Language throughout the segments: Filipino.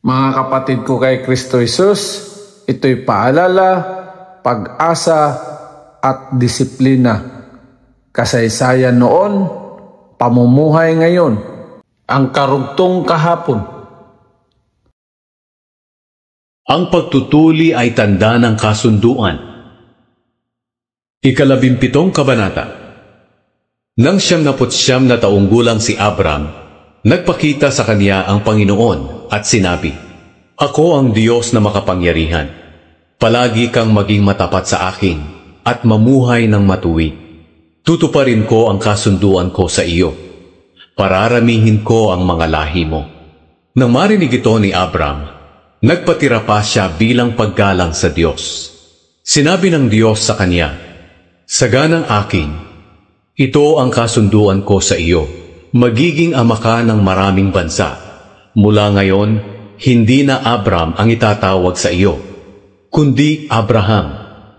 Mga kapatid ko kay Kristo Jesus, ito'y paalala, pag-asa at disiplina. Kasaysayan noon, pamumuhay ngayon, ang karugtong kahapon. Ang pagtutuli ay tanda ng kasunduan. 17 Kabanata. Nang 99 na taong gulang si Abram, nagpakita sa kanya ang Panginoon at sinabi, "Ako ang Diyos na makapangyarihan. Palagi kang maging matapat sa akin at mamuhay ng matuwid. Tutuparin ko ang kasunduan ko sa iyo. Pararamihin ko ang mga lahi mo." Nang marinig ito ni Abram, nagpatira pa siya bilang paggalang sa Diyos. Sinabi ng Diyos sa kanya, "Saganang akin, ito ang kasunduan ko sa iyo. Magiging ama ka ng maraming bansa. Mula ngayon, hindi na Abram ang itatawag sa iyo, kundi Abraham,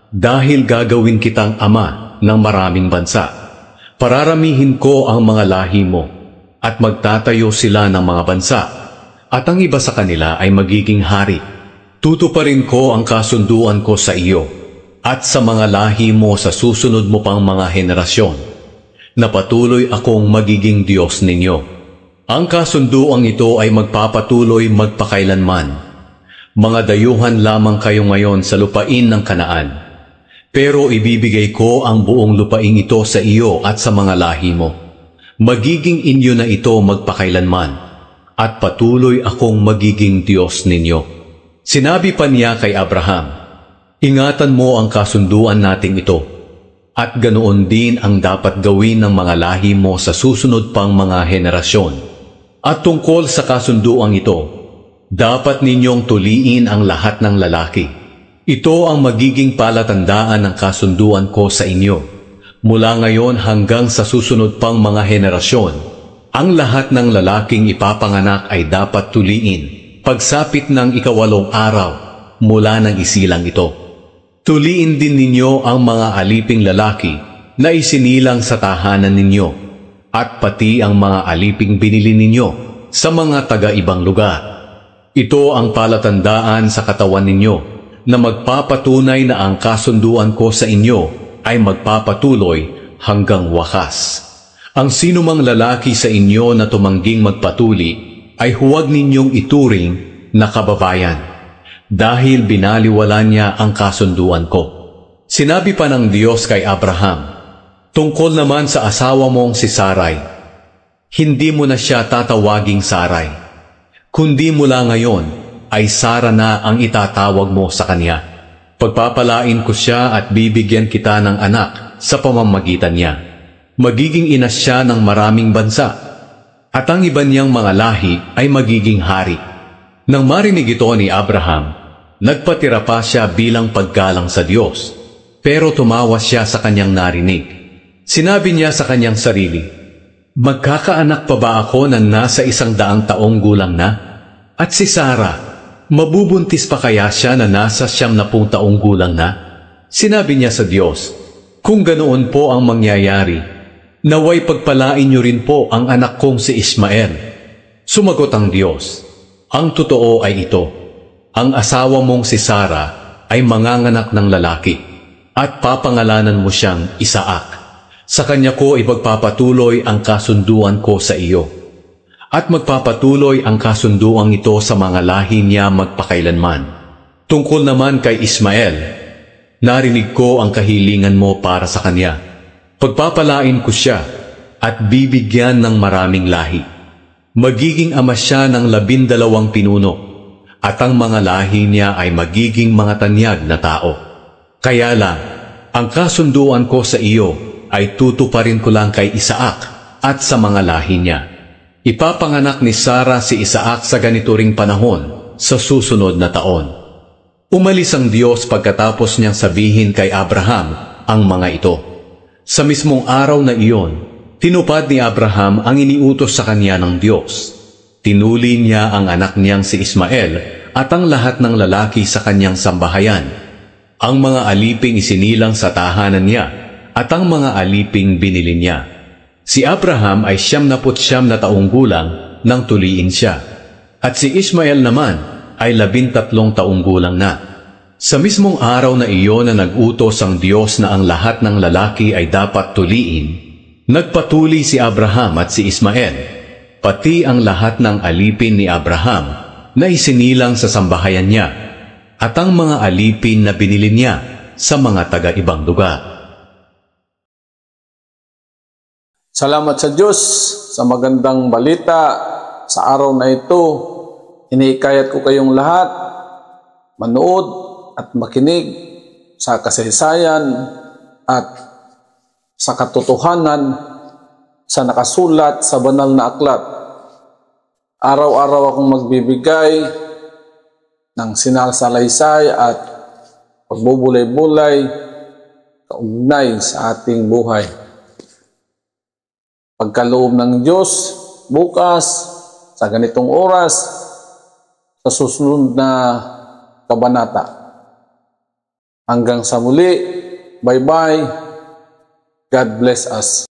dahil gagawin kitang ama ng maraming bansa. Pararamihin ko ang mga lahi mo, at magtatayo sila ng mga bansa, at ang iba sa kanila ay magiging hari. Tutuparin ko ang kasunduan ko sa iyo, at sa mga lahi mo sa susunod mo pang mga henerasyon, na patuloy akong magiging Diyos ninyo. Ang kasunduang ito ay magpapatuloy magpakailanman. Mga dayuhan lamang kayo ngayon sa lupain ng Kanaan, pero ibibigay ko ang buong lupain ito sa iyo at sa mga lahi mo. Magiging inyo na ito magpakailanman, at patuloy akong magiging Diyos ninyo." Sinabi pa niya kay Abraham, "Ingatan mo ang kasunduan nating ito, at ganoon din ang dapat gawin ng mga lahi mo sa susunod pang mga henerasyon. At tungkol sa kasunduang ito, dapat ninyong tuliin ang lahat ng lalaki. Ito ang magiging palatandaan ng kasunduan ko sa inyo. Mula ngayon hanggang sa susunod pang mga henerasyon, ang lahat ng lalaking ipapanganak ay dapat tuliin pagsapit ng 8 araw mula ng isilang ito. Tuliin din ninyo ang mga aliping lalaki na isinilang sa tahanan ninyo, at pati ang mga aliping binili ninyo sa mga taga-ibang lugar. Ito ang palatandaan sa katawan ninyo na magpapatunay na ang kasunduan ko sa inyo ay magpapatuloy hanggang wakas. Ang sinumang lalaki sa inyo na tumangging magpatuli ay huwag ninyong ituring na kababayan, dahil binaliwala niya ang kasunduan ko." Sinabi pa ng Diyos kay Abraham, "Tungkol naman sa asawa mong si Sarai, hindi mo na siya tatawaging Sarai, kundi mula ngayon ay Sara na ang itatawag mo sa kanya. Pagpapalain ko siya at bibigyan kita ng anak sa pamamagitan niya. Magiging ina siya ng maraming bansa, at ang iba niyang mga lahi ay magiging hari." Nang marinig ito ni Abraham, nagpatira pa siya bilang paggalang sa Diyos, pero tumawa siya sa kanyang narinig. Sinabi niya sa kanyang sarili, "Magkakaanak pa ba ako na nasa 100 taong gulang na? At si Sara, mabubuntis pa kaya siya na nasa 90 taong gulang na?" Sinabi niya sa Diyos, "Kung ganoon po ang mangyayari, naway pagpalain niyo rin po ang anak kong si Ismael." Sumagot ang Diyos, "Ang totoo ay ito, ang asawa mong si Sara ay manganganak ng lalaki, at papangalanan mo siyang Isaac. Sa kanya ko ipagpapatuloy ang kasunduan ko sa iyo, at magpapatuloy ang kasunduang ito sa mga lahi niya magpakailanman. Tungkol naman kay Ismael, narinig ko ang kahilingan mo para sa kanya. Pagpapalain ko siya at bibigyan ng maraming lahi. Magiging ama siya ng 12 pinuno, at ang mga lahi niya ay magiging mga tanyag na tao. Kaya lang, ang kasunduan ko sa iyo ay tutuparin ko lang kay Isaac at sa mga lahi niya. Ipapanganak ni Sara si Isaac sa ganito ring panahon sa susunod na taon." Umalis ang Diyos pagkatapos niyang sabihin kay Abraham ang mga ito. Sa mismong araw na iyon, tinupad ni Abraham ang iniutos sa kanya ng Diyos. Tinuli niya ang anak niyang si Ismael at ang lahat ng lalaki sa kanyang sambahayan. Ang mga aliping isinilang sa tahanan niya at ang mga aliping binili niya. Si Abraham ay 99 na taong gulang nang tuliin siya, at si Ismael naman ay 13 taong gulang na. Sa mismong araw na iyon na nag-utos ang Diyos na ang lahat ng lalaki ay dapat tuliin, nagpatuli si Abraham at si Ismael, pati ang lahat ng alipin ni Abraham na isinilang sa sambahayan niya, at ang mga alipin na binili niya sa mga taga-ibang lugar. Salamat sa Diyos sa magandang balita sa araw na ito. Iniikayat ko kayong lahat manood at makinig sa kasaysayan at sa katotohanan sa nakasulat sa banal na aklat. Araw-araw akong magbibigay ng sinasalaysay at pagbubulay-bulay kaugnay sa ating buhay. Pagkaloob ng Diyos, bukas, sa ganitong oras, sa susunod na kabanata. Hanggang sa muli, bye-bye. God bless us.